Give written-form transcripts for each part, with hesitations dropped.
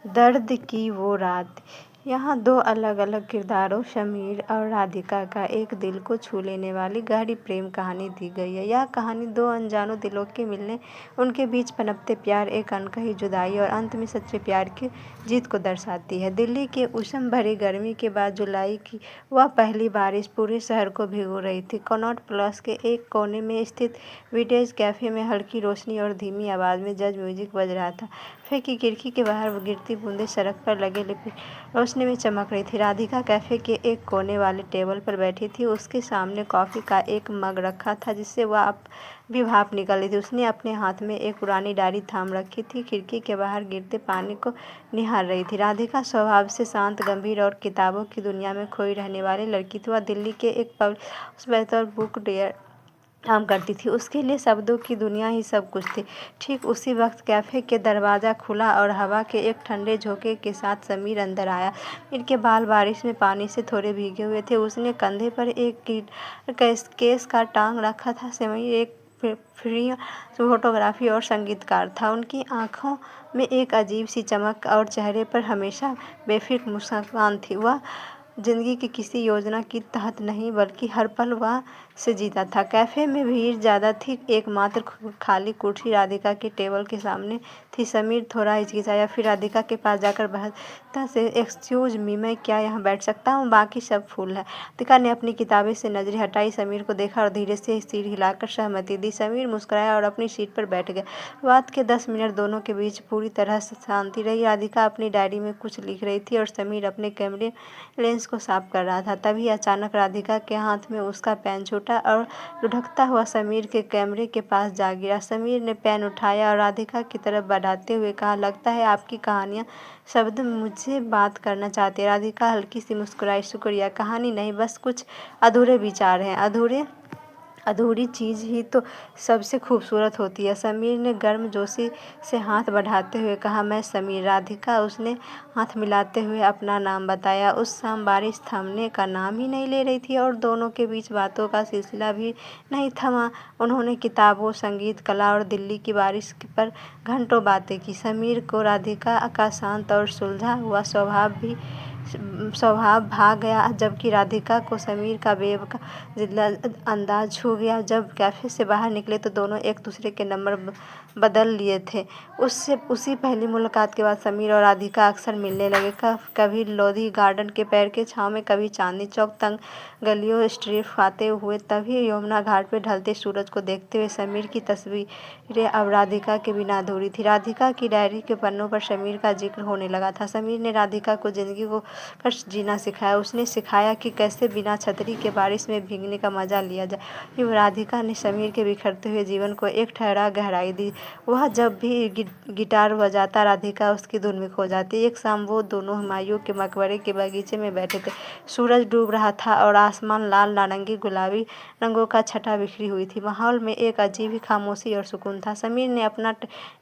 दर्द की वो रात। यहाँ दो अलग अलग किरदारों समीर और राधिका का एक दिल को छू लेने वाली गहरी प्रेम कहानी दी गई है। यह कहानी दो अनजानों दिलों के मिलने, उनके बीच पनपते प्यार, एक अनकही जुदाई और अंत में सच्चे प्यार की जीत को दर्शाती है। दिल्ली के उष्ण भरी गर्मी के बाद जुलाई की वह पहली बारिश पूरे शहर को भिगो रही थी। कनॉट प्लेस के एक कोने में स्थित विंटेज कैफे में हल्की रोशनी और धीमी आवाज़ में जज म्यूजिक बज रहा था। कैफे की खिड़की के बाहर गिरती बूंदें सड़क पर लगे रोशनी में चमक रही थी। राधिका कैफे के एक कोने वाले टेबल पर बैठी थी। उसके सामने कॉफी का एक मग रखा था जिससे वह अब भी भाप निकल रही थी। उसने अपने हाथ में एक पुरानी डायरी थाम रखी थी, खिड़की के बाहर गिरते पानी को निहार रही थी। राधिका स्वभाव से शांत, गंभीर और किताबों की दुनिया में खोई रहने वाली लड़की थी। वह दिल्ली के एक पब्लिक बुक डेयर काम करती थी। उसके लिए शब्दों की दुनिया ही सब कुछ थी। ठीक उसी वक्त कैफे के दरवाज़ा खुला और हवा के एक ठंडे झोंके के साथ समीर अंदर आया। समीर के बाल बारिश में पानी से थोड़े भीगे हुए थे। उसने कंधे पर एक केस का टांग रखा था। समीर एक फ्री फोटोग्राफी और संगीतकार था। उनकी आंखों में एक अजीब सी चमक और चेहरे पर हमेशा बेफिक्र मुस्कान थी। वह जिंदगी की किसी योजना के तहत नहीं बल्कि हर पल वह से जीता था। कैफे में भीड़ ज़्यादा थी। एकमात्र खाली कुर्सी राधिका के टेबल के सामने थी। समीर थोड़ा हिचकिचाया, फिर राधिका के पास जाकर बहता से एक्सक्यूज मी, मैं क्या यहाँ बैठ सकता हूँ? बाकी सब फुल है। राधिका ने अपनी किताबें से नजरें हटाई, समीर को देखा और धीरे से सिर हिलाकर सहमति दी। समीर मुस्कुराया और अपनी सीट पर बैठ गया। बात के 10 मिनट दोनों के बीच पूरी तरह से शांति रही। राधिका अपनी डायरी में कुछ लिख रही थी और समीर अपने कैमरे लेंस को साफ कर रहा था। तभी अचानक राधिका के हाथ में उसका पेन छूटा और लुढ़कता हुआ समीर के कैमरे के पास जा गिरा। समीर ने पेन उठाया और राधिका की तरफ बढ़ाते हुए कहा, लगता है आपकी कहानियाँ शब्द मुझसे बात करना चाहती है। राधिका हल्की सी मुस्कुराई, शुक्रिया, कहानी नहीं, बस कुछ अधूरे विचार हैं। अधूरी चीज़ ही तो सबसे खूबसूरत होती है। समीर ने गर्मजोशी से हाथ बढ़ाते हुए कहा, मैं समीर। राधिका उसने हाथ मिलाते हुए अपना नाम बताया। उस शाम बारिश थमने का नाम ही नहीं ले रही थी और दोनों के बीच बातों का सिलसिला भी नहीं थमा। उन्होंने किताबों, संगीत, कला और दिल्ली की बारिश पर घंटों बातें की। समीर को राधिका का शांत और सुलझा हुआ स्वभाव भा गया, जबकि राधिका को समीर का बेबाक अंदाज छू गया। जब कैफे से बाहर निकले तो दोनों एक दूसरे के नंबर बदल लिए थे। उसी पहली मुलाकात के बाद समीर और राधिका अक्सर मिलने लगे। कभी लोधी गार्डन के पेड़ के छांव में, कभी चांदनी चौक तंग गलियों स्ट्रीट खाते हुए, तभी यमुना घाट पर ढलते सूरज को देखते हुए। समीर की तस्वीरें अब राधिका के बिना अधूरी थी। राधिका की डायरी के पन्नों पर समीर का जिक्र होने लगा था। समीर ने राधिका को जिंदगी को कष्ट जीना सिखाया। उसने सिखाया कि कैसे बिना छतरी के बारिश में भीगने का मजा लिया जाए। फिर राधिका ने समीर के बिखरते हुए जीवन को एक ठहरा गहराई दी। वह जब भी गिटार बजाता, राधिका उसकी धुन में खो जाती। एक शाम वो दोनों हुमायूं के मकबरे के बगीचे में बैठे थे। सूरज डूब रहा था और आसमान लाल, नारंगी, गुलाबी रंगों का छटा बिखरी हुई थी। माहौल में एक अजीब ही खामोशी और सुकून था। समीर ने अपना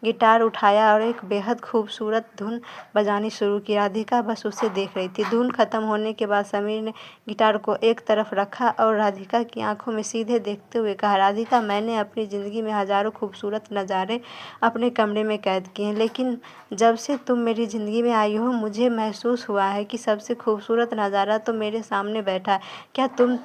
गिटार उठाया और एक बेहद खूबसूरत धुन बजानी शुरू की। राधिका बस उसे देख रही थी। धुन खत्म होने के बाद समीर ने गिटार को एक तरफ रखा और राधिका की आंखों में सीधे देखते हुए कहा, राधिका, मैंने अपनी ज़िंदगी में हज़ारों खूबसूरत नज़ारे अपने कमरे में कैद किए हैं, लेकिन जब से तुम मेरी ज़िंदगी में आई हो मुझे महसूस हुआ है कि सबसे खूबसूरत नज़ारा तो मेरे सामने बैठा है। क्या तुम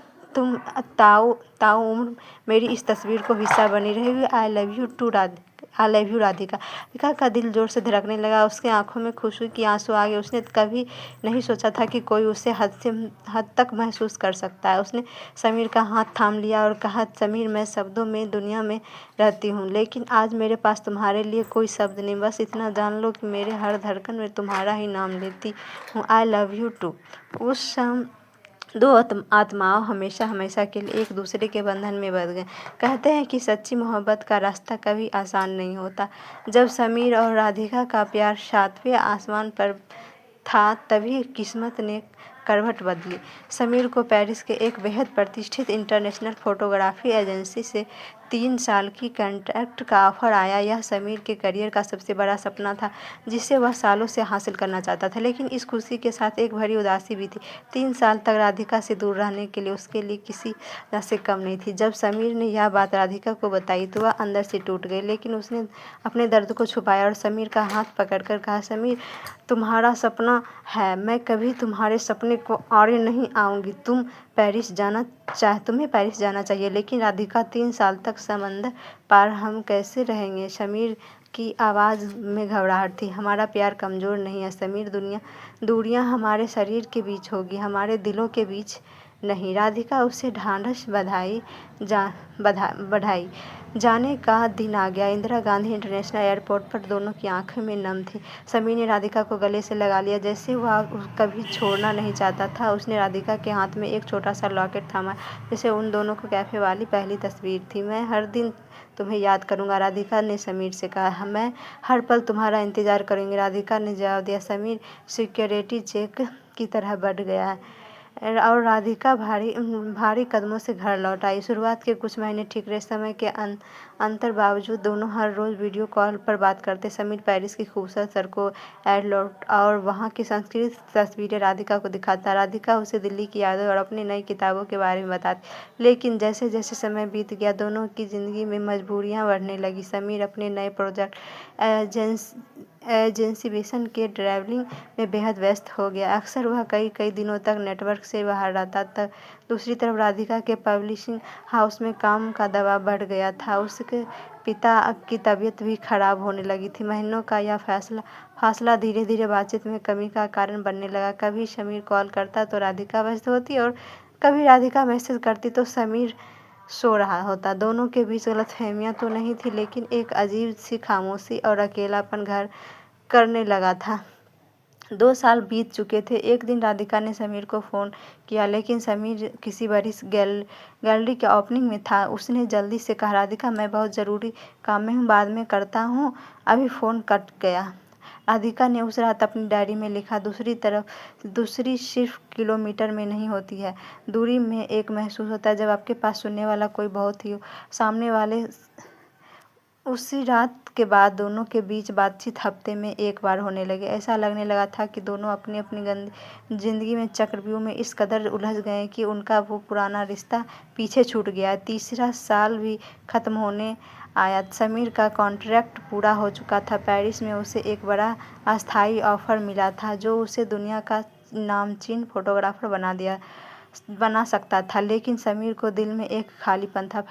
ताउम्र मेरी इस तस्वीर को हिस्सा बनी रहेगी? आई लव यू राधिका। राधिका का दिल जोर से धड़कने लगा। उसके आंखों में खुशी के आंसू आ गए। उसने कभी नहीं सोचा था कि कोई उसे हद तक महसूस कर सकता है। उसने समीर का हाथ थाम लिया और कहा, समीर, मैं शब्दों में दुनिया में रहती हूँ, लेकिन आज मेरे पास तुम्हारे लिए कोई शब्द नहीं। बस इतना जान लो कि मेरे हर धड़कन में तुम्हारा ही नाम लेती हूँ। I love you too. उस शाम दो आत्माओं हमेशा हमेशा के लिए एक दूसरे के बंधन में बंध गए। कहते हैं कि सच्ची मोहब्बत का रास्ता कभी आसान नहीं होता। जब समीर और राधिका का प्यार 7वें आसमान पर था, तभी किस्मत ने करवट बदली। समीर को पेरिस के एक बेहद प्रतिष्ठित इंटरनेशनल फोटोग्राफी एजेंसी से 3 साल की कॉन्ट्रैक्ट का ऑफर आया। यह समीर के करियर का सबसे बड़ा सपना था, जिसे वह सालों से हासिल करना चाहता था, लेकिन इस खुशी के साथ एक भरी उदासी भी थी। 3 साल तक राधिका से दूर रहने के लिए उसके लिए किसी तरह से कम नहीं थी। जब समीर ने यह बात राधिका को बताई तो वह अंदर से टूट गई, लेकिन उसने अपने दर्द को छुपाया और समीर का हाथ पकड़कर कहा, समीर, तुम्हारा सपना है, मैं कभी तुम्हारे सपने को आड़े नहीं आऊंगी। तुम्हें पेरिस जाना चाहिए। लेकिन राधिका, 3 साल तक समंदर पार हम कैसे रहेंगे? समीर की आवाज़ में घबराहट थी। हमारा प्यार कमज़ोर नहीं है समीर, दूरियां हमारे शरीर के बीच होगी, हमारे दिलों के बीच नहीं। राधिका उसे ढांढस बढ़ाई। जाने का दिन आ गया। इंदिरा गांधी इंटरनेशनल एयरपोर्ट पर दोनों की आंखें में नम थी। समीर ने राधिका को गले से लगा लिया, जैसे वह कभी छोड़ना नहीं चाहता था। उसने राधिका के हाथ में एक छोटा सा लॉकेट थामा, जैसे उन दोनों को कैफे वाली पहली तस्वीर थी। मैं हर दिन तुम्हें याद करूंगा, राधिका ने समीर से कहा। मैं हर पल तुम्हारा इंतजार करूंगी, राधिका ने जवाब दिया। समीर सिक्योरिटी चेक की तरह बढ़ गया है और राधिका भारी कदमों से घर लौट आई। शुरुआत के कुछ महीने ठीक रहे। समय के अंतर बावजूद दोनों हर रोज़ वीडियो कॉल पर बात करते। समीर पेरिस की खूबसूरत सड़कों, एयरपोर्ट और वहाँ की सांस्कृतिक तस्वीरें राधिका को दिखाता। राधिका उसे दिल्ली की यादें और अपनी नई किताबों के बारे में बताती। लेकिन जैसे जैसे समय बीत गया, दोनों की ज़िंदगी में मजबूरियाँ बढ़ने लगी। समीर अपने नए प्रोजेक्ट एजेंसिवेशन के ट्रैवलिंग में बेहद व्यस्त हो गया। अक्सर वह कई दिनों तक नेटवर्क से बाहर रहता था। दूसरी तरफ राधिका के पब्लिशिंग हाउस में काम का दबाव बढ़ गया था। उसके पिता की तबीयत भी खराब होने लगी थी। महीनों का यह फासला धीरे धीरे बातचीत में कमी का कारण बनने लगा। कभी समीर कॉल करता तो राधिका व्यस्त होती और कभी राधिका मैसेज करती तो समीर सो रहा होता। दोनों के बीच गलतफहमियां तो नहीं थी, लेकिन एक अजीब सी खामोशी और अकेलापन घर करने लगा था। 2 साल बीत चुके थे। एक दिन राधिका ने समीर को फ़ोन किया, लेकिन समीर किसी बड़ी गैलरी के ओपनिंग में था। उसने जल्दी से कहा, राधिका, मैं बहुत ज़रूरी काम में हूँ, बाद में करता हूँ। अभी फ़ोन कट गया। राधिका ने उस रात अपनी डायरी में लिखा, दूसरी सिर्फ किलोमीटर में नहीं होती है, दूरी में एक महसूस होता है जब आपके पास सुनने वाला कोई बहुत ही हो, सामने वाले। उसी रात के बाद दोनों के बीच बातचीत हफ्ते में एक बार होने लगी। ऐसा लगने लगा था कि दोनों अपनी अपनी जिंदगी में चक्रव्यूह में इस कदर उलझ गए कि उनका वो पुराना रिश्ता पीछे छूट गया। तीसरा साल भी खत्म होने आया। समीर का कॉन्ट्रैक्ट पूरा हो चुका था। पेरिस में उसे एक बड़ा अस्थायी ऑफर मिला था, जो उसे दुनिया का नामचीन फोटोग्राफर बना सकता था। लेकिन समीर को दिल में एक खालीपन था।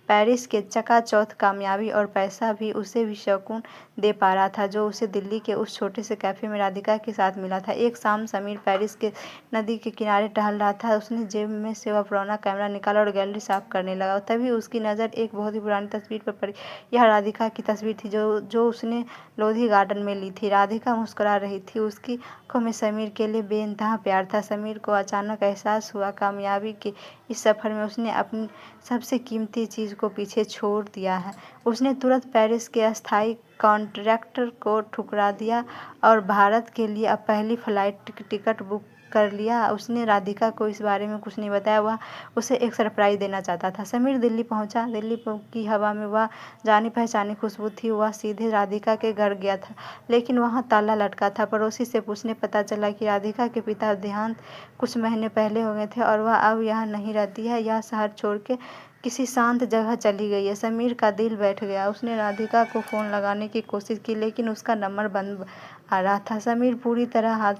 पेरिस के चकाचौंध कामयाबी और पैसा भी उसे भी सुकून दे पा रहा था, जो उसे दिल्ली के उस छोटे से कैफे में राधिका के साथ मिला था। एक शाम समीर पेरिस के नदी के किनारे टहल रहा था। उसने जेब में से वह पुराना कैमरा निकाला और गैलरी साफ करने लगा। तभी उसकी नज़र एक बहुत ही पुरानी तस्वीर पर पड़ी। यह राधिका की तस्वीर थी, जो उसने लोधी गार्डन में ली थी। राधिका मुस्कुरा रही थी। उसकी आंखों में समीर के लिए बेइंतहा प्यार था। समीर को अचानक एहसास हुआ, कामयाबी के इस सफ़र में उसने अपनी सबसे कीमती चीज़ को पीछे छोड़ दिया है। उसने तुरंत पेरिस के अस्थायी कॉन्ट्रैक्ट को ठुकरा दिया और भारत के लिए अब पहली फ्लाइट टिकट बुक कर लिया। उसने राधिका को इस बारे में कुछ नहीं बताया। वह उसे एक सरप्राइज़ देना चाहता था। समीर दिल्ली पहुंचा। दिल्ली की हवा में वह जानी पहचानी खुशबू थी। वह सीधे राधिका के घर गया था, लेकिन वहाँ ताला लटका था। पड़ोसी से पूछने पता चला कि राधिका के पिता देहांत कुछ महीने पहले हो गए थे और वह अब यहाँ नहीं रहती है। यह शहर छोड़ के किसी शांत जगह चली गई है। समीर का दिल बैठ गया। उसने राधिका को फ़ोन लगाने की कोशिश की, लेकिन उसका नंबर बंद आ रहा था। समीर पूरी तरह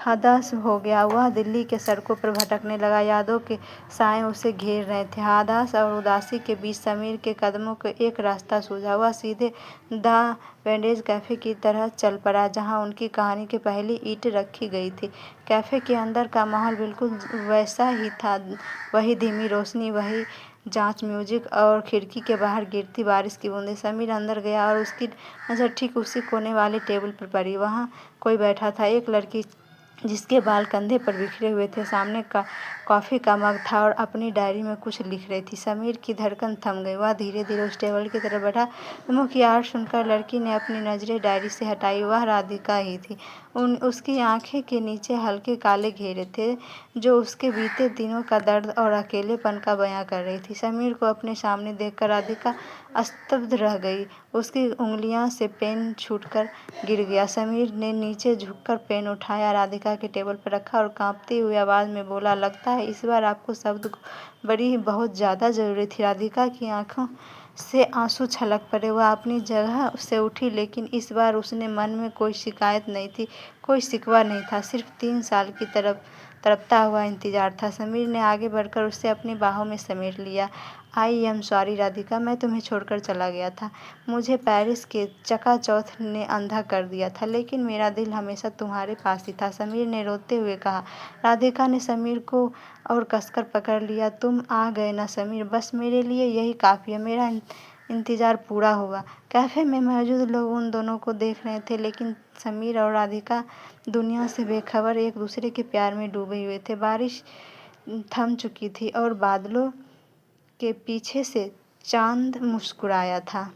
हताश हो गया। वह दिल्ली के सड़कों पर भटकने लगा। यादों के साए उसे घेर रहे थे। हताश और उदासी के बीच समीर के कदमों को एक रास्ता सूझा। वह सीधे द वेंडेज कैफ़े की तरह चल पड़ा, जहाँ उनकी कहानी की पहली ईंट रखी गई थी। कैफ़े के अंदर का माहौल बिल्कुल वैसा ही था। वही धीमी रोशनी, वही जांच म्यूजिक और खिड़की के बाहर गिरती बारिश की बूंदें। समीर अंदर गया और उसकी नज़र ठीक उसी कोने वाले टेबल पर पड़ी। वहाँ कोई बैठा था। एक लड़की जिसके बाल कंधे पर बिखरे हुए थे, सामने का कॉफ़ी का मग था और अपनी डायरी में कुछ लिख रही थी। समीर की धड़कन थम गई। वह धीरे-धीरे उस टेबल की तरफ बढ़ा। मुँह की आहट सुनकर लड़की ने अपनी नज़रें डायरी से हटाई। वह राधिका ही थी। उसकी आँखें के नीचे हल्के काले घेरे थे, जो उसके बीते दिनों का दर्द और अकेलेपन का बयां कर रही थी। समीर को अपने सामने देखकर राधिका स्तब्ध रह गई। उसकी उंगलियों से पेन छूटकर गिर गया। समीर ने नीचे झुककर पेन उठाया, राधिका के टेबल पर रखा और कांपती हुई आवाज़ में बोला, लगता है इस बार आपको शब्द बड़ी बहुत ज़्यादा ज़रूरी थी। राधिका की आंखों से आंसू छलक पड़े। वह अपनी जगह से उठी, लेकिन इस बार उसने मन में कोई शिकायत नहीं थी, कोई शिकवा नहीं था, सिर्फ 3 साल की तड़पता हुआ इंतजार था। समीर ने आगे बढ़कर उसे अपनी बाहों में समेट लिया। आई एम सॉरी राधिका, मैं तुम्हें छोड़कर चला गया था। मुझे पेरिस के चकाचौंध ने अंधा कर दिया था, लेकिन मेरा दिल हमेशा तुम्हारे पास ही था, समीर ने रोते हुए कहा। राधिका ने समीर को और कसकर पकड़ लिया। तुम आ गए ना समीर, बस मेरे लिए यही काफ़ी है। मेरा इंतज़ार पूरा हुआ। कैफ़े में मौजूद लोग उन दोनों को देख रहे थे, लेकिन समीर और राधिका दुनिया से बेखबर एक दूसरे के प्यार में डूबे हुए थे। बारिश थम चुकी थी और बादलों के पीछे से चांद मुस्कुराया था।